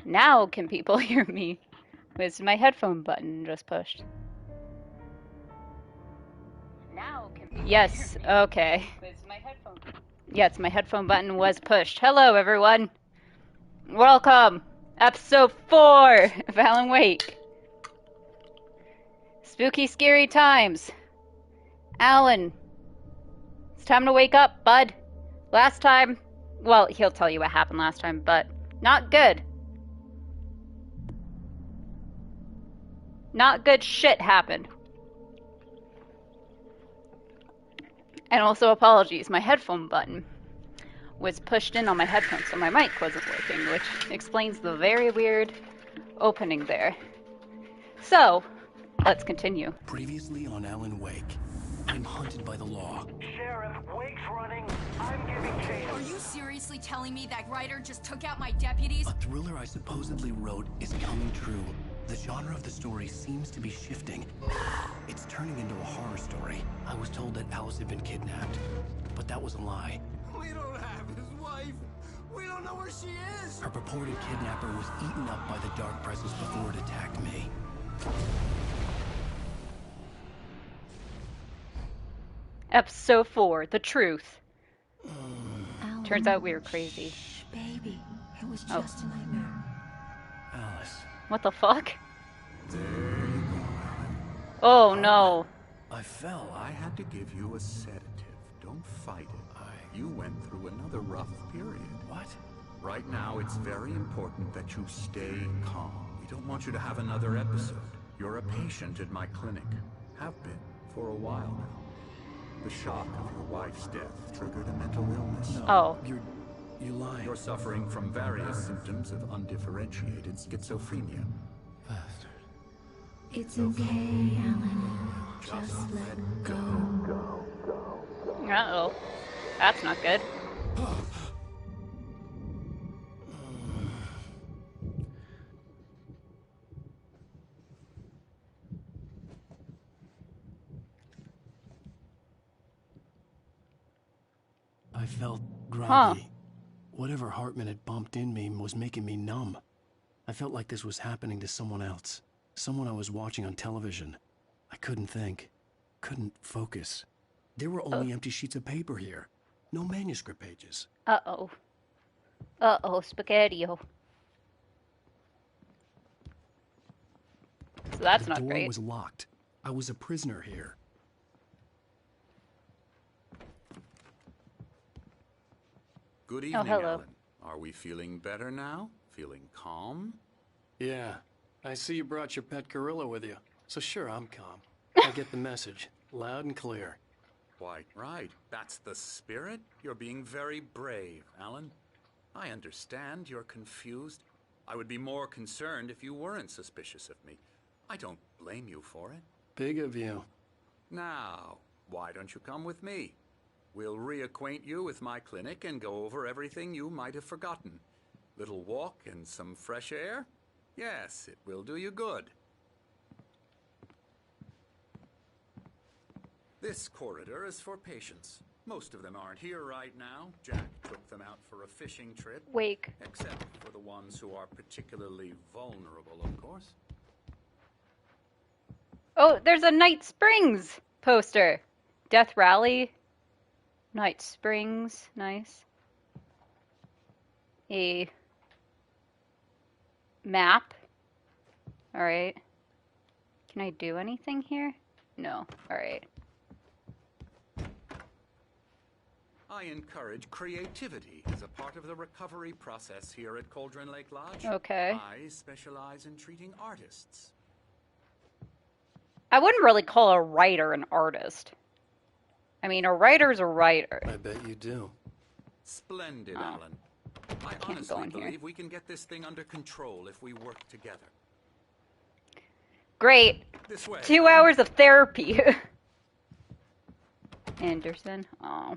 Now can people hear me? Was my headphone button just pushed? Now can people Yes, hear me? okay. Was my headphone? Yes, my headphone button was pushed. Hello, everyone. Welcome. Episode 4 of Alan Wake. Spooky, scary times. Alan, it's time to wake up, bud. Last time, well, he'll tell you what happened last time, but not good. Not good shit happened. And also apologies, my headphone button was pushed in on my headphones, so my mic wasn't working, which explains the very weird opening there. So, let's continue. Previously on Alan Wake, I'm hunted by the law. Sheriff, Wake's running. I'm giving chase. Are you seriously telling me that writer just took out my deputies? A thriller I supposedly wrote is coming true. The genre of the story seems to be shifting. It's turning into a horror story. I was told that Alice had been kidnapped, but that was a lie. We don't have his wife. We don't know where she is. Her purported kidnapper was eaten up by the dark presence before it attacked me. Episode 4, The Truth. Alan, Turns out we were crazy. Shh, baby. It was just a nightmare. Alice. What the fuck? There you go, Alan. Oh no. I fell. I had to give you a sedative. Don't fight it. You went through another rough period. What? Right now, it's very important that you stay calm. We don't want you to have another episode. You're a patient at my clinic. Have been for a while now. The shock of your wife's death triggered a mental illness. Oh. You're lying. You're suffering from various symptoms of undifferentiated schizophrenia. Bastard. It's okay, Alan. Just let go. Uh-oh. That's not good. I felt groggy. Huh. Whatever Hartman had bumped in me was making me numb. I felt like this was happening to someone else. Someone I was watching on television. I couldn't think. Couldn't focus. There were only empty sheets of paper here. No manuscript pages. Uh-oh. Uh-oh, spaghetti-o. So that's not The door great. was locked. I was a prisoner here. Good evening, hello. Alan. Are we feeling better now? Feeling calm? Yeah, I see you brought your pet gorilla with you. So sure, I'm calm. I get the message, loud and clear. Quite right. That's the spirit. You're being very brave, Alan. I understand you're confused. I would be more concerned if you weren't suspicious of me. I don't blame you for it. Big of you. Now, why don't you come with me? We'll reacquaint you with my clinic and go over everything you might have forgotten. Little walk and some fresh air? Yes, it will do you good. This corridor is for patients. Most of them aren't here right now. Jack took them out for a fishing trip. Wake. Except for the ones who are particularly vulnerable, of course. Oh, there's a Night Springs poster. Death Rally. Night Springs. Nice. A map. Alright. Can I do anything here? No. Alright. I encourage creativity as a part of the recovery process here at Cauldron Lake Lodge. Okay. I specialize in treating artists. I wouldn't really call a writer an artist. I mean, a writer's a writer. I bet you do. Splendid, Oh. Alan. I go honestly in here. believe we can get this thing under control if we work together. Great. This way. 2 hours of therapy. Anderson. Oh.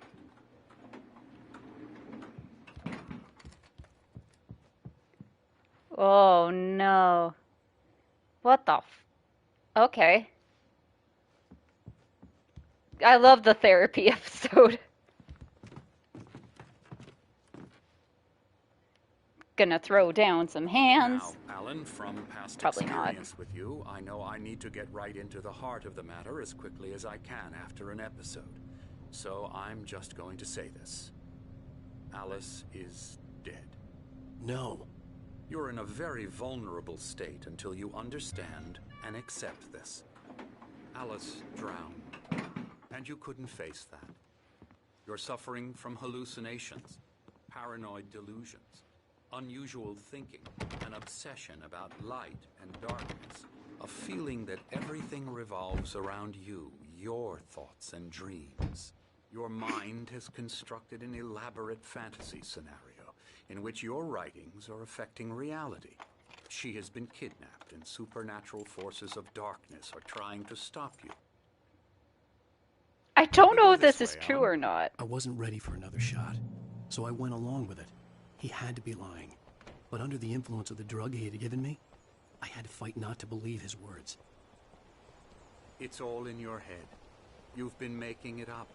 Oh no. What the Okay. I love the therapy episode. gonna throw down some hands. Now, Alan, from past Probably not. experience with you, I know I need to get right into the heart of the matter as quickly as I can after an episode. So I'm just going to say this. Alice is dead. No. You're in a very vulnerable state until you understand and accept this. Alice drowned, and you couldn't face that. You're suffering from hallucinations, paranoid delusions, unusual thinking, an obsession about light and darkness, a feeling that everything revolves around you, your thoughts and dreams. Your mind has constructed an elaborate fantasy scenario in which your writings are affecting reality. She has been kidnapped, and supernatural forces of darkness are trying to stop you. I don't know Go if this this is way, true Alan. or not. I wasn't ready for another shot, so I went along with it. He had to be lying. But under the influence of the drug he had given me, I had to fight not to believe his words. It's all in your head. You've been making it up.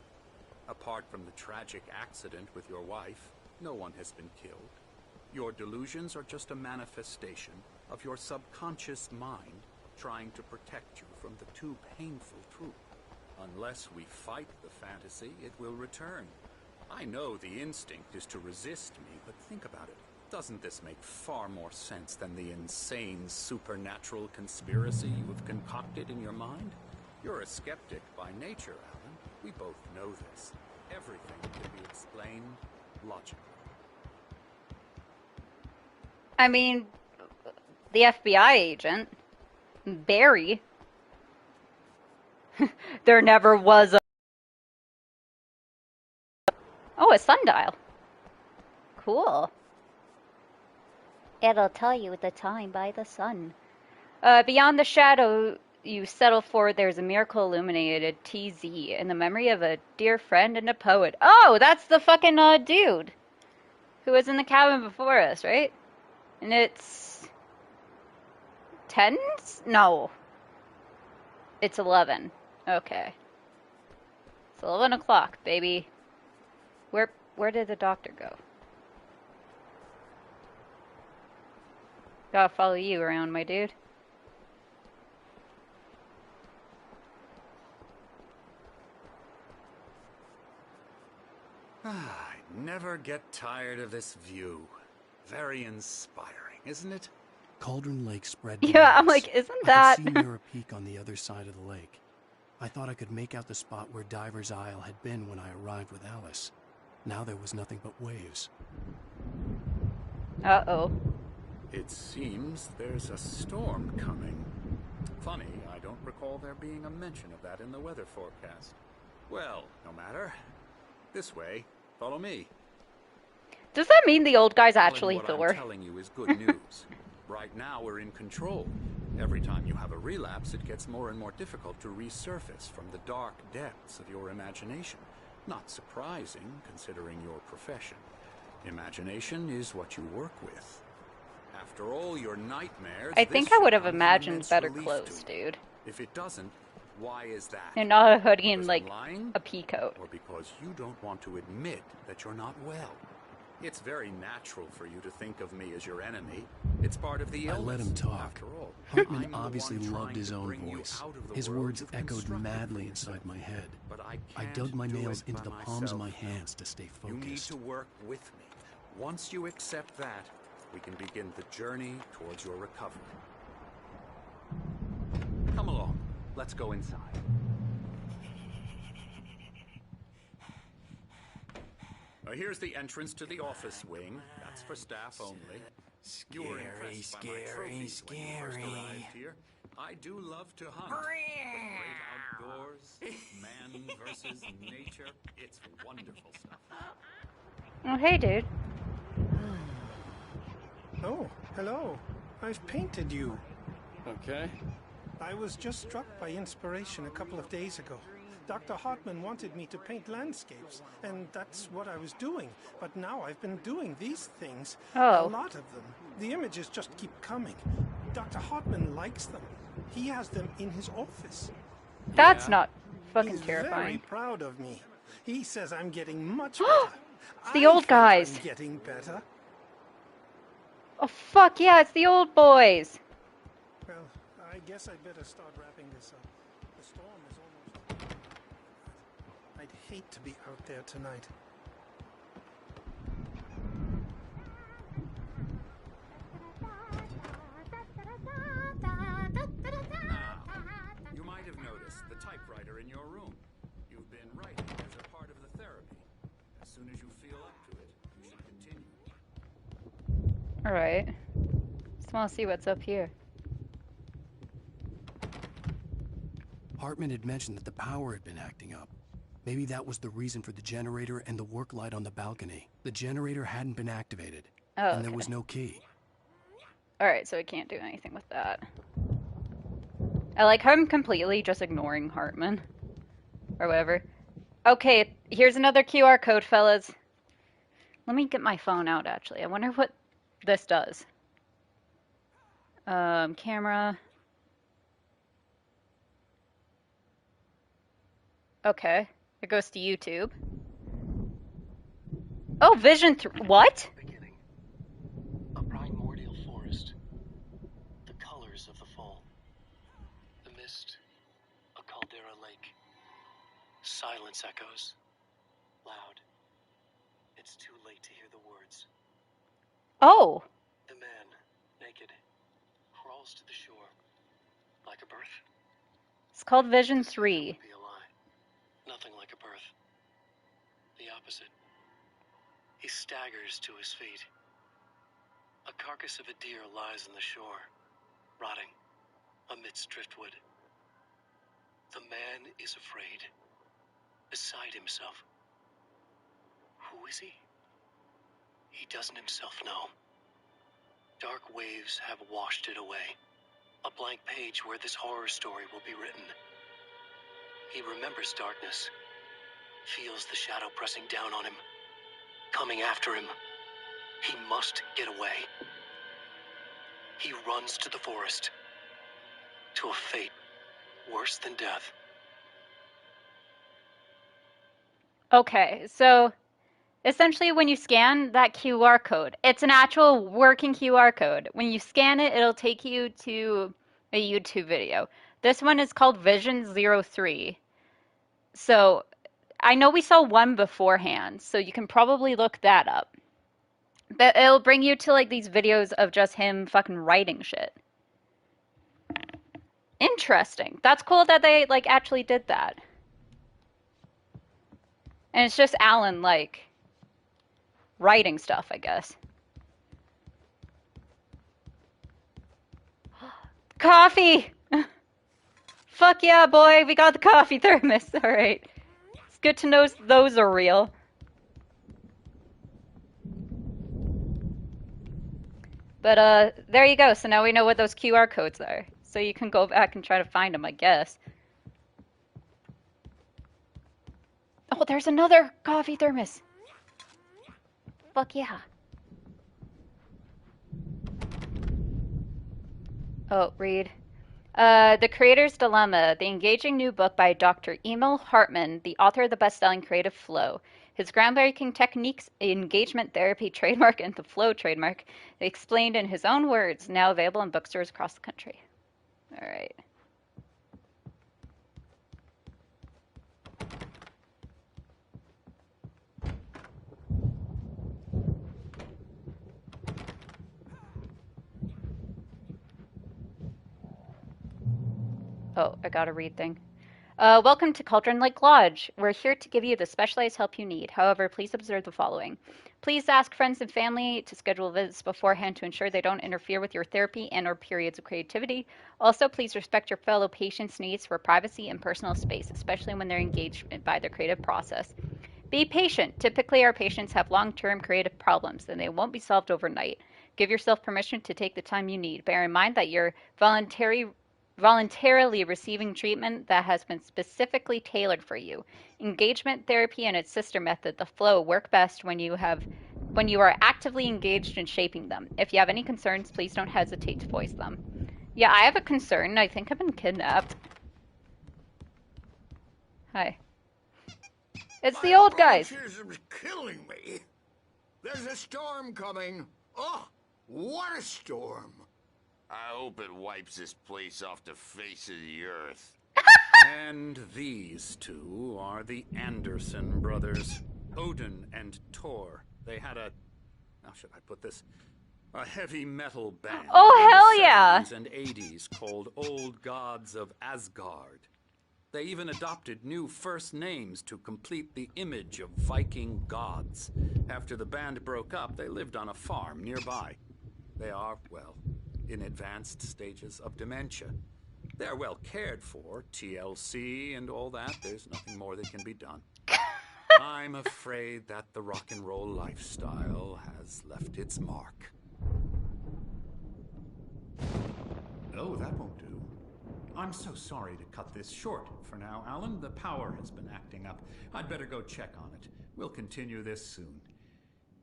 Apart from the tragic accident with your wife, no one has been killed. Your delusions are just a manifestation of your subconscious mind trying to protect you from the too painful truth. Unless we fight the fantasy, it will return. I know the instinct is to resist me, but think about it. Doesn't this make far more sense than the insane supernatural conspiracy you have concocted in your mind? You're a skeptic by nature, Alan. We both know this. Everything can be explained logically. I mean, the FBI agent, Barry. There never was a... Oh, a sundial. Cool. It'll tell you the time by the sun. Beyond the shadow you settle for, there's a miracle illuminated TZ in the memory of a dear friend and a poet. Oh, that's the fucking dude who was in the cabin before us, right? And it's 10? No. It's 11. Okay. It's 11 o'clock, baby. Where did the doctor go? Gotta follow you around, my dude. I never get tired of this view. Very inspiring, isn't it? Cauldron Lake spread Yeah, I'm beyond us. like, isn't I that... could see Mirror Peak on the other side of the lake. I thought I could make out the spot where Diver's Isle had been when I arrived with Alice. Now there was nothing but waves. Uh-oh. It seems there's a storm coming. Funny, I don't recall there being a mention of that in the weather forecast. Well, no matter. This way. Follow me. Does that mean the old guy's Alan, actually what Thor? I'm telling you is good news. Right now we're in control. Every time you have a relapse, it gets more and more difficult to resurface from the dark depths of your imagination. Not surprising, considering your profession. Imagination is what you work with. After all your nightmares, I think this I would should have come as an imagined immense better relief clothes, to you. dude. If it doesn't, why is that? And not a hoodie and, Because like, I'm lying? a pea coat. Or because you don't want to admit that you're not well? It's very natural for you to think of me as your enemy. It's part of the I illness. let him talk. After all, Hartman I'm the obviously one loved trying his to own bring you voice. out of the His world words you've echoed constructed madly for inside yourself. my head. But I I can't dug my do nails it into by the palms of my myself. hands to stay You need focused. to work with me. Once you accept that, we can begin the journey towards your recovery. Come along. Let's go inside. Here's the entrance to the office wing. That's for staff only. You were impressed by my trophies when you first arrived here. I do love to hunt. The great outdoors, man versus nature. It's wonderful stuff. Oh, hey, dude. Oh, hello. I've painted you. Okay. I was just struck by inspiration a couple of days ago. Dr. Hartman wanted me to paint landscapes, and that's what I was doing. But now I've been doing these things. Oh. A lot of them. The images just keep coming. Dr. Hartman likes them. He has them in his office. That's Yeah. not fucking He's terrifying. very proud of me. He says I'm getting much better. The I old think guys. I'm getting better. Oh, fuck yeah, it's the old boys. Well, I guess I'd better start wrapping this up. The storm is almost... I'd hate to be out there tonight. You might have noticed the typewriter in your room. You've been writing as a part of the therapy. As soon as you feel up to it, you should continue. Alright. Just want to see what's up here. Hartman had mentioned that the power had been acting up. Maybe that was the reason for the generator and the work light on the balcony. The generator hadn't been activated, Oh, and there was no key. Alright, so we can't do anything with that. I like how I'm completely just ignoring Hartman. Or whatever. Okay, here's another QR code, fellas. Let me get my phone out, actually. I wonder what this does. Camera. Okay. It goes to YouTube. Oh, Vision 3. What? Beginning. A primordial forest. The colors of the fall. The mist. A caldera lake. Silence echoes. Loud. It's too late to hear the words. Oh. The man, naked, crawls to the shore. Like a birth? It's called Vision 3. Be a lie. Nothing like a birth. The opposite. He staggers to his feet. A carcass of a deer lies on the shore, rotting amidst driftwood. The man is afraid, beside himself. Who is he? He doesn't himself know. Dark waves have washed it away. A blank page where this horror story will be written. He remembers darkness, feels the shadow pressing down on him, coming after him. He must get away. He runs to the forest, to a fate worse than death. Okay, so essentially when you scan that QR code, it's an actual working QR code. When you scan it, it'll take you to a YouTube video. This one is called Vision 03. So I know we saw one beforehand, so you can probably look that up. But it'll bring you to like these videos of just him fucking writing shit. Interesting. That's cool that they like actually did that. And it's just Alan like writing stuff, I guess. Coffee! Fuck yeah, boy, we got the coffee thermos. Alright. It's good to know those are real. But, there you go. So now we know what those QR codes are. So you can go back and try to find them, I guess. Oh, there's another coffee thermos. Fuck yeah. Oh, read. The Creator's Dilemma, the engaging new book by Dr. Emil Hartman, the author of the best-selling Creative Flow. His groundbreaking techniques, engagement therapy trademark, and the flow trademark, explained in his own words, now available in bookstores across the country. All right. Oh, I got a read thing. Welcome to Cauldron Lake Lodge. We're here to give you the specialized help you need. However, please observe the following. Please ask friends and family to schedule visits beforehand to ensure they don't interfere with your therapy and or periods of creativity. Also, please respect your fellow patients' needs for privacy and personal space, especially when they're engaged by their creative process. Be patient. Typically, our patients have long-term creative problems, and they won't be solved overnight. Give yourself permission to take the time you need. Bear in mind that you're voluntarily receiving treatment that has been specifically tailored for you. Engagement therapy and its sister method, the flow, work best when you are actively engaged in shaping them. If you have any concerns, please don't hesitate to voice them. Yeah, I have a concern. I think I've been kidnapped. Hi. It's the old guys. My branches are killing me. There's a storm coming. Oh, What a storm! I hope it wipes this place off the face of the earth. And these two are the Anderson brothers, Odin and Thor. They had a, how should I put this? A heavy metal band Oh, in hell the yeah. 70s and 80s called Old Gods of Asgard. They even adopted new first names to complete the image of Viking gods. After the band broke up, they lived on a farm nearby. They are, well, in advanced stages of dementia. They're well cared for, TLC and all that. There's nothing more that can be done. I'm afraid that the rock and roll lifestyle has left its mark. Oh, that won't do. I'm so sorry to cut this short for now, Alan. The power has been acting up. I'd better go check on it. We'll continue this soon.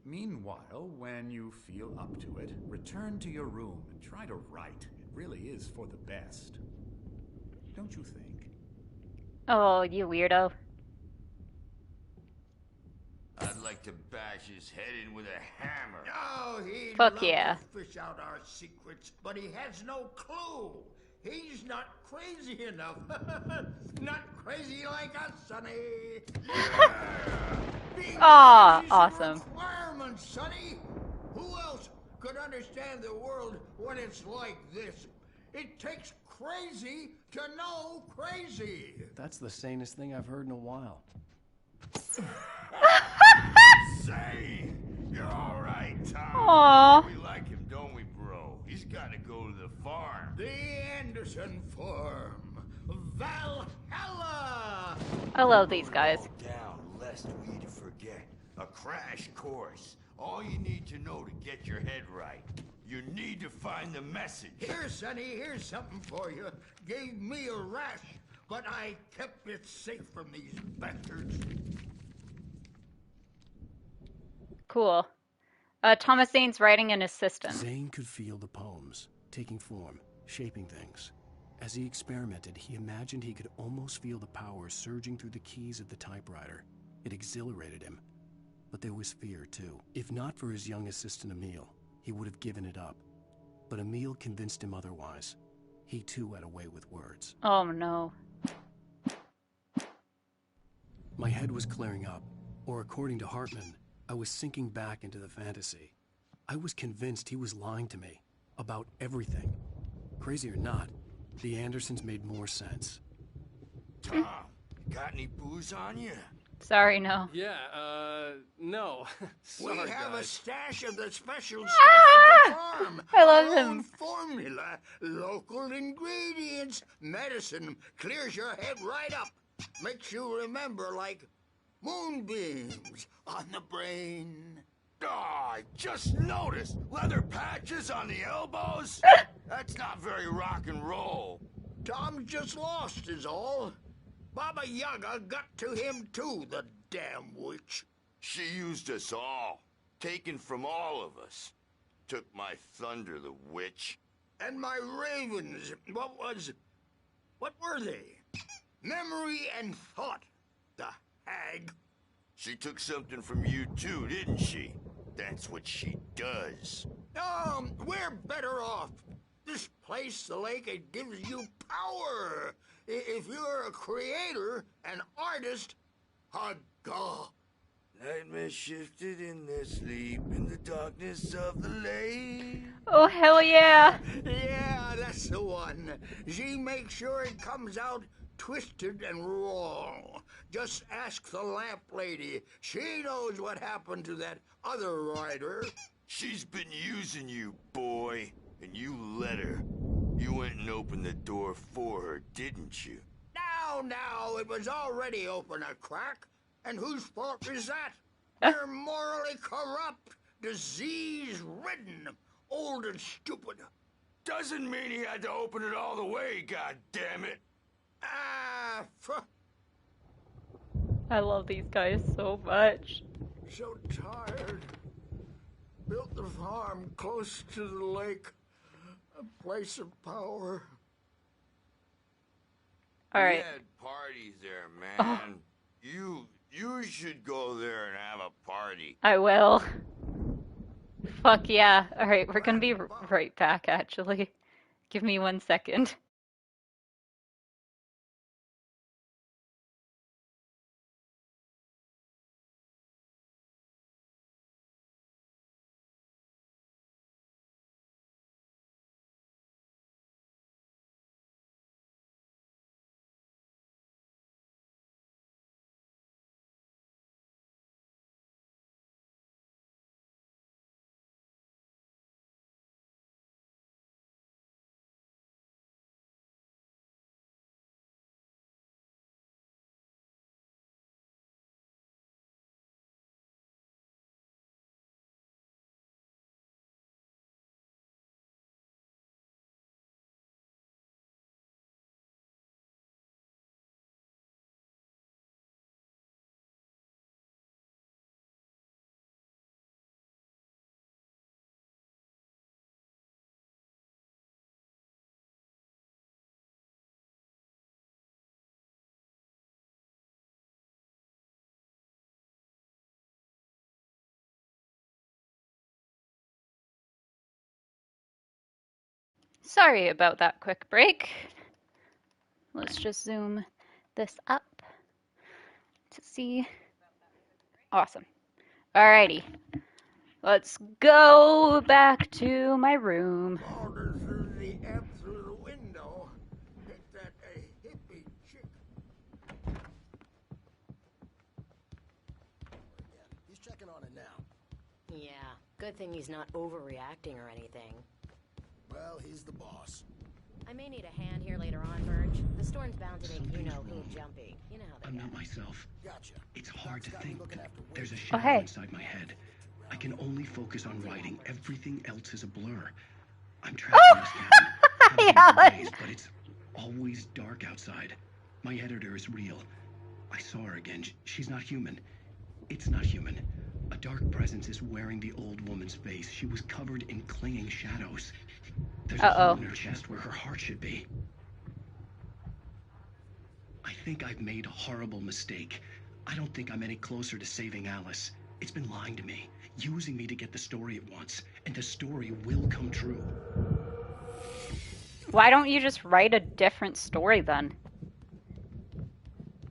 Meanwhile, when you feel up to it, return to your room and try to write. It really is for the best. Don't you think? Oh, you weirdo. I'd like to bash his head in with a hammer. Oh, he'd Fuck love yeah. to fish out our secrets, but he has no clue. He's not crazy enough. Not crazy like us, Sonny. Being Aw, crazy's a awesome. requirement, Sonny. Who else could understand the world when it's like this? It takes crazy to know crazy. That's the sanest thing I've heard in a while. Say, you're all right, Tom. Aw. We like him, don't we, bro? He's got to go to the farm. The Anderson Farm. Valhalla! I love these guys. All down, lest we forget. A crash course. All you need to know to get your head right. You need to find the message. Here, Sonny, here's something for you. Gave me a rash, but I kept it safe from these bastards. Cool. Thomas Zane's writing an assistant. Zane could feel the poems, taking form, shaping things. As he experimented, he imagined he could almost feel the power surging through the keys of the typewriter. It exhilarated him. But there was fear, too. If not for his young assistant Emil, he would have given it up. But Emil convinced him otherwise. He, too, had a way with words. Oh no. My head was clearing up, or according to Hartman, I was sinking back into the fantasy. I was convinced he was lying to me about everything. Crazy or not, the Andersons made more sense. Tom, got any booze on you? Sorry, no. Yeah, no. Sorry, We have a guys. stash of the special stuff at the farm. I love Our him. own formula, local ingredients, medicine, clears your head right up. Makes you remember like moonbeams on the brain. Oh, I just noticed. Leather patches on the elbows? That's not very rock and roll. Tom just lost is all. Baba Yaga got to him too, the damn witch. She used us all. Taken from all of us. Took my thunder, the witch. And my ravens, what were they? Memory and thought, the hag. She took something from you too, didn't she? That's what she does. We're better off. This place, the lake, it gives you power. If you're a creator, an artist, haga. Nightmare shifted in their sleep in the darkness of the lake. Oh, hell yeah. Yeah, that's the one. She makes sure it comes out twisted and wrong. Just ask the lamp lady. She knows what happened to that other rider. She's been using you, boy, and you let her. You went and opened the door for her, didn't you? Now, it was already open a crack. And whose fault is that? They're morally corrupt, disease-ridden, old and stupid. Doesn't mean he had to open it all the way, goddammit. I love these guys so much. So tired. Built the farm close to the lake. A place of power. All We right. had parties there, man. You should go there and have a party. I will. Fuck yeah. Alright, we're gonna be right back, actually. Give me 1 second. Sorry about that quick break. Let's just zoom this up to see. Awesome. Alrighty. Let's go back to my room. Boulder through the app through the window. Hit that hippie chick. He's checking on it now. Yeah, good thing he's not overreacting or anything. Well, he's the boss. I may need a hand here later on, Verge. The storm's bound to make you-know-who jumpy. You know how they I'm get. not myself. Gotcha. It's hard to think. There's a Oh, shadow hey. inside my head. I can only focus on writing. Everything else is a blur. I'm trapped in this cabin. Hey, covered in Alan. blaze, but it's always dark outside. My editor is real. I saw her again. She's not human. It's not human. A dark presence is wearing the old woman's face. She was covered in clinging shadows. There's a hole in her chest where her heart should be. I think I've made a horrible mistake. I don't think I'm any closer to saving Alice. It's been lying to me, using me to get the story it wants, and the story will come true. Why don't you just write a different story then?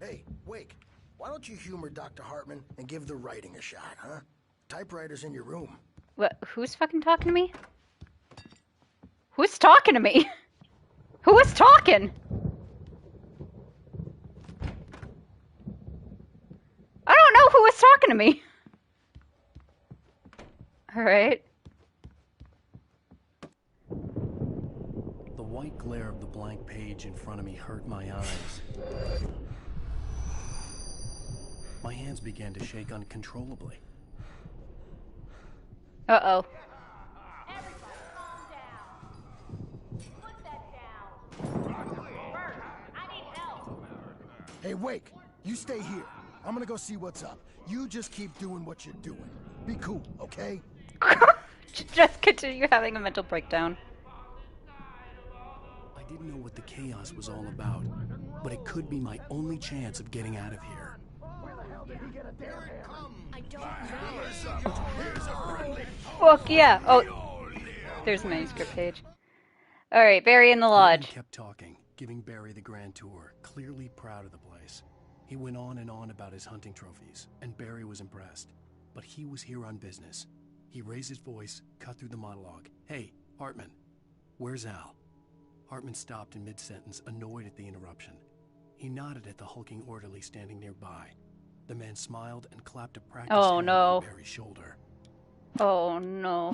Hey, Wake, why don't you humor Dr. Hartman and give the writing a shot, huh? Typewriter's in your room. What? Who's fucking talking to me? Who's talking to me? Who is talking? I don't know who is talking to me. Alright. The white glare of the blank page in front of me hurt my eyes. My hands began to shake uncontrollably. Uh-oh. Hey, Wake, you stay here. I'm gonna go see what's up. You just keep doing what you're doing. Be cool, okay? Just continue having a mental breakdown. I didn't know what the chaos was all about, but it could be my only chance of getting out of here. I don't know. Fuck yeah. Oh, there's the manuscript page. Alright, Barry in the lodge. He kept talking, giving Barry the grand tour, clearly proud of the place. He went on and on about his hunting trophies, and Barry was impressed. But he was here on business. He raised his voice, cut through the monologue. Hey, Hartman, where's Al? Hartman stopped in mid-sentence, annoyed at the interruption. He nodded at the hulking orderly standing nearby. The man smiled and clapped a practice hand on Barry's shoulder. Oh no.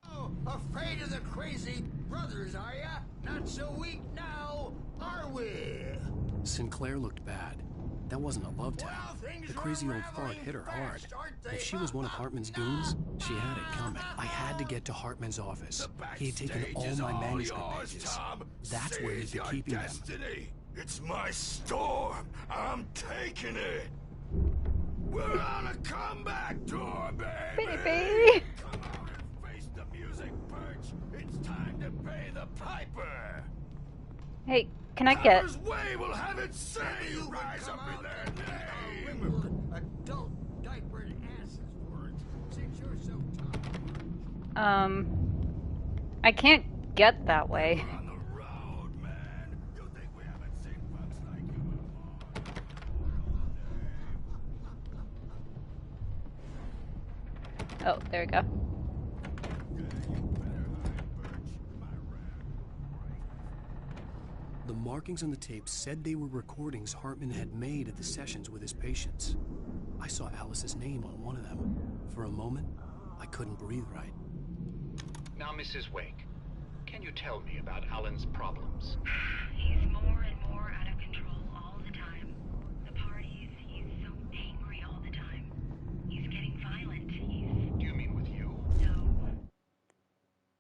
Oh, afraid of the crazy brothers, are ya? Not so weak now, are we? Sinclair looked bad. That wasn't a love tap. The crazy old fart hit her hard. If she was one of Hartman's goons, she had it coming. I had to get to Hartman's office. He had taken all my manuscript pages. That's where he'd be keeping them. It's my storm. I'm taking it. We're on a comeback tour, baby. Baby. Come out and face the music, Perch. It's time to pay the piper. Hey, can I get... Way will have it say you rise up in their name. Adult diapered asses for it, since you're so tough. I can't get that way. Oh, there we go. The markings on the tape said they were recordings Hartman had made at the sessions with his patients. I saw Alice's name on one of them. For a moment, I couldn't breathe right. Now, Mrs. Wake, can you tell me about Alan's problems? He's more and more out of control all the time. The parties, he's so angry all the time. He's getting violent. Do you mean with you? No.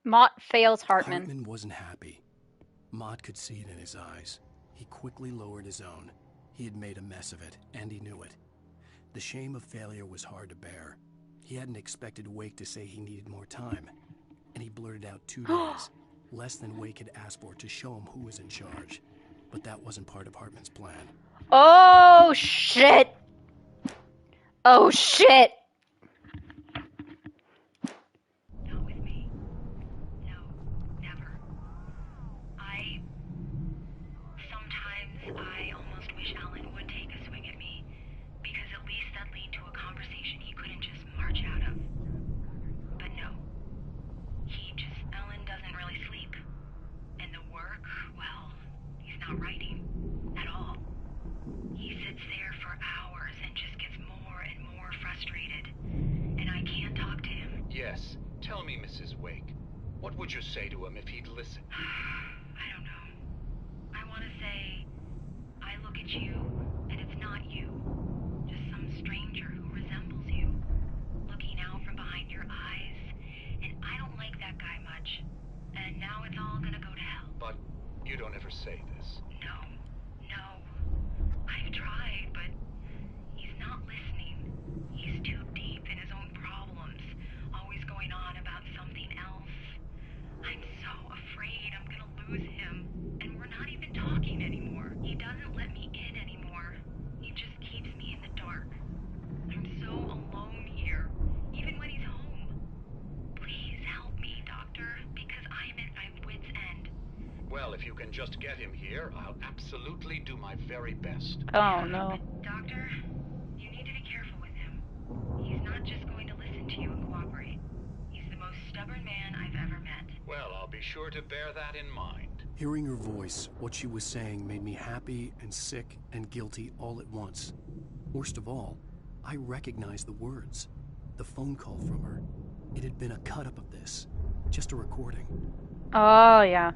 Mott fails Hartman. Hartman wasn't happy. Mott could see it in his eyes. He quickly lowered his own. He had made a mess of it, and he knew it. The shame of failure was hard to bear. He hadn't expected Wake to say he needed more time. And he blurted out 2 days, less than Wake had asked for, to show him who was in charge. But that wasn't part of Hartman's plan. Oh, shit! Oh, shit! Not with me. No, never. Sometimes I almost wish Alan would take a swing at me, because at least that'd lead to a conversation he couldn't just march out of. But no. Alan doesn't really sleep. And the work, well, he's not writing at all. He sits there for hours and just gets more and more frustrated. And I can't talk to him. Yes. Tell me, Mrs. Wake. What would you say to him if he'd listen? I don't know. I want to say, I look at you, and it's not you. Just some stranger who resembles you. Looking out from behind your eyes. And I don't like that guy much. And now it's all gonna go to hell. But you don't ever say this. No. I've tried, but he's not listening. He's too deep in his own problems, always going on about something else. I'm so afraid I'm gonna lose him, and we're not even talking anymore. He doesn't let me in anymore. He just keeps me in the dark. I'm so alone here, even when he's home. Please help me, Doctor, because I'm at my wit's end. Well, if you can just get him here, I'll absolutely do my very best. Oh, no. Doctor, you need to be careful with him. He's not just going to listen to you and cooperate. He's the most stubborn man I've ever met. Well, I'll be sure to bear that in mind. Hearing her voice, what she was saying made me happy and sick and guilty all at once. Worst of all, I recognized the words. The phone call from her. It had been a cut-up of this. Just a recording. Oh, yeah.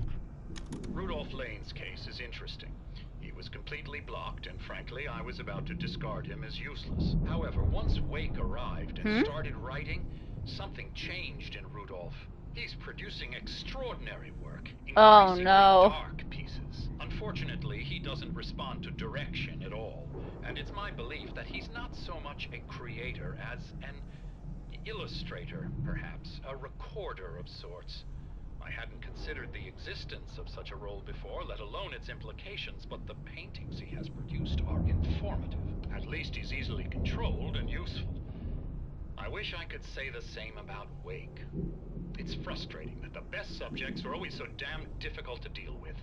Rudolph Lane's case is interesting. He was completely blocked, and frankly, I was about to discard him as useless. However, once Wake arrived and started writing, something changed in Rudolph. He's producing extraordinary work, increasingly dark pieces. Unfortunately, he doesn't respond to direction at all, and it's my belief that he's not so much a creator as an illustrator, perhaps, a recorder of sorts. I hadn't considered the existence of such a role before, let alone its implications, but the paintings he has produced are informative. At least he's easily controlled and useful. I wish I could say the same about Wake. It's frustrating that the best subjects are always so damn difficult to deal with.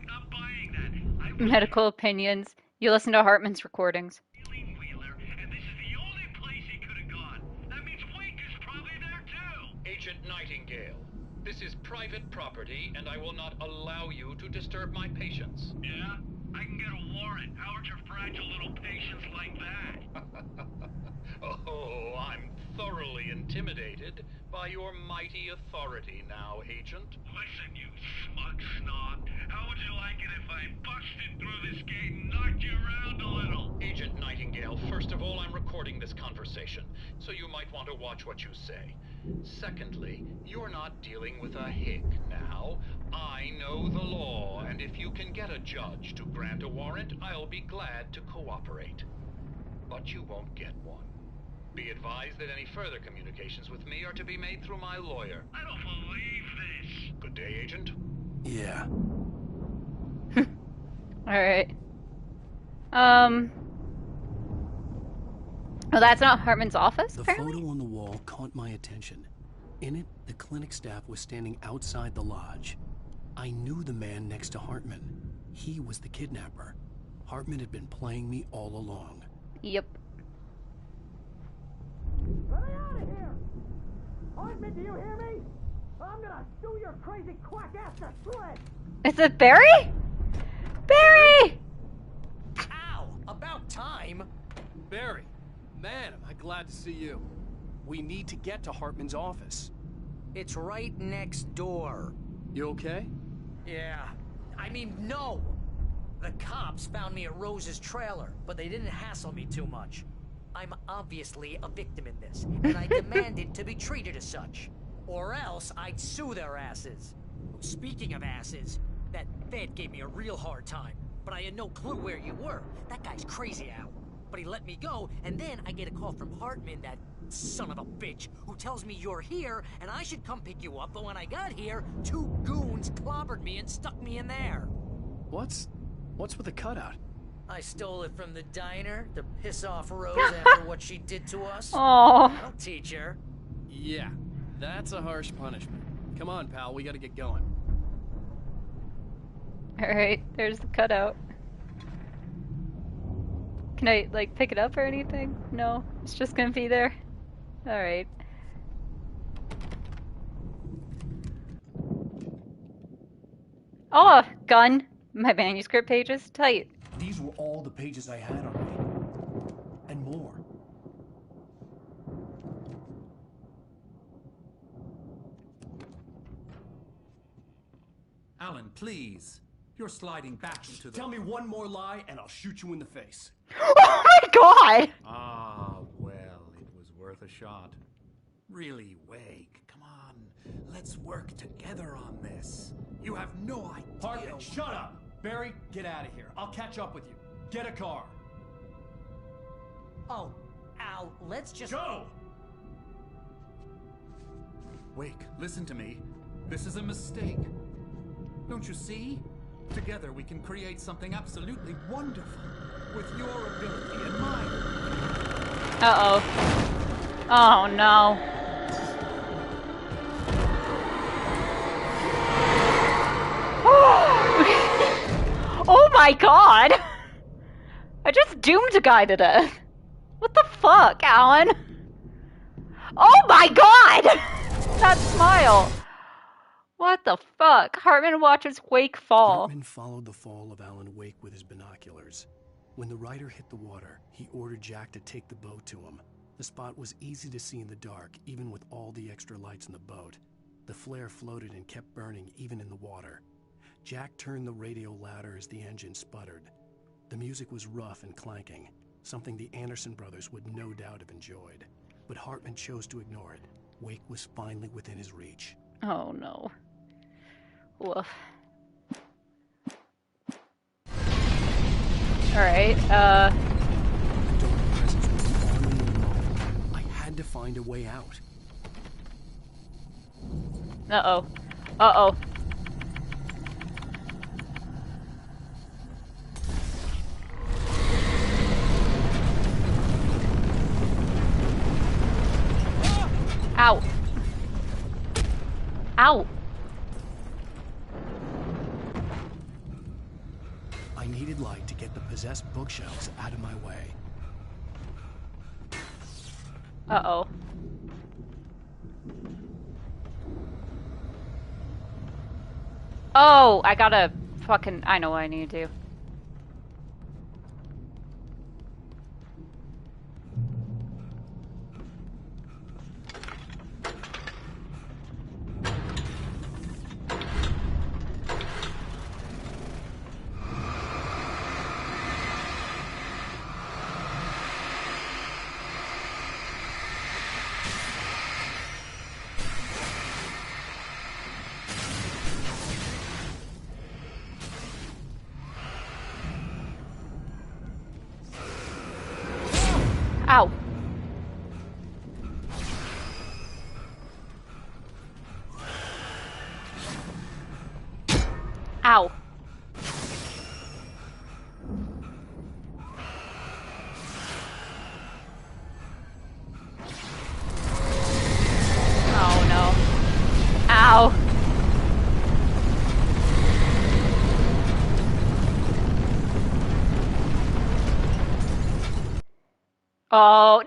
Not buying that. Medical opinions. You listen to Hartman's recordings. And this is the only place he could have gone. That means Wake is probably there too. Agent Nightingale, this is private property, and I will not allow you to disturb my patients. Yeah? I can get a warrant. How are your fragile little patients like that? Oh, I'm thoroughly intimidated by your mighty authority now, Agent. Listen, you smug snob. How would you like it if I busted through this gate and knocked you around a little? Agent Nightingale, first of all, I'm recording this conversation, so you might want to watch what you say. Secondly, you're not dealing with a hick now. I know the law, and if you can get a judge to grant a warrant, I'll be glad to cooperate. But you won't get one. Be advised that any further communications with me are to be made through my lawyer. I don't believe this. Good day, Agent. Yeah. Alright. Well, that's not Hartman's office, The apparently? photo on the wall caught my attention. In it, the clinic staff was standing outside the lodge. I knew the man next to Hartman. He was the kidnapper. Hartman had been playing me all along. Yep. Get out of here! Hartman, do you hear me? I'm gonna do your crazy quack ass to shreds! Is it Barry? Barry! Ow! About time! Barry, man, am I glad to see you. We need to get to Hartman's office. It's right next door. You okay? Yeah. I mean, no! The cops found me at Rose's trailer, but they didn't hassle me too much. I'm obviously a victim in this, and I demanded to be treated as such. Or else I'd sue their asses. Speaking of asses, that Fed gave me a real hard time, but I had no clue where you were. That guy's crazy, Al. But he let me go, and then I get a call from Hartman, that son of a bitch, who tells me you're here, and I should come pick you up, but when I got here, 2 goons clobbered me and stuck me in there. What's with the cutout? I stole it from the diner to piss off Rose after what she did to us. Aww. I'll teach her. Yeah, that's a harsh punishment. Come on, pal, we gotta get going. Alright, there's the cutout. Can I, like, pick it up or anything? No? It's just gonna be there? Alright. Oh! Gun! My manuscript pages? Tight. These were all the pages I had on me. And more. Alan, please. You're sliding back into the... Tell me one more lie and I'll shoot you in the face. Oh my god! Ah, well, it was worth a shot. Really, Wake, come on. Let's work together on this. You have no idea... Hartman, shut up! Barry, get out of here. I'll catch up with you. Get a car. Oh, Al, let's just... Go! Wake, listen to me. This is a mistake. Don't you see? Together we can create something absolutely wonderful. With your ability and mine. Uh-oh. Oh, no. Oh my god! I just doomed a guy to death. What the fuck, Alan? Oh my god! That smile. What the fuck? Hartman watches Wake fall. Hartman followed the fall of Alan Wake with his binoculars. When the rider hit the water, he ordered Jack to take the boat to him. The spot was easy to see in the dark, even with all the extra lights in the boat. The flare floated and kept burning even in the water. Jack turned the radio louder as the engine sputtered. The music was rough and clanking, something the Anderson brothers would no doubt have enjoyed. But Hartman chose to ignore it. Wake was finally within his reach. Oh no. Woof. Alright, The dark presence was arming and alone. I had to find a way out. Uh-oh. Uh-oh. Ow. Ow. I needed light to get the possessed bookshelves out of my way. Uh-oh. Oh, I gotta fucking... I know what I need to do. Ow. Ow. Oh no. Ow. Oh,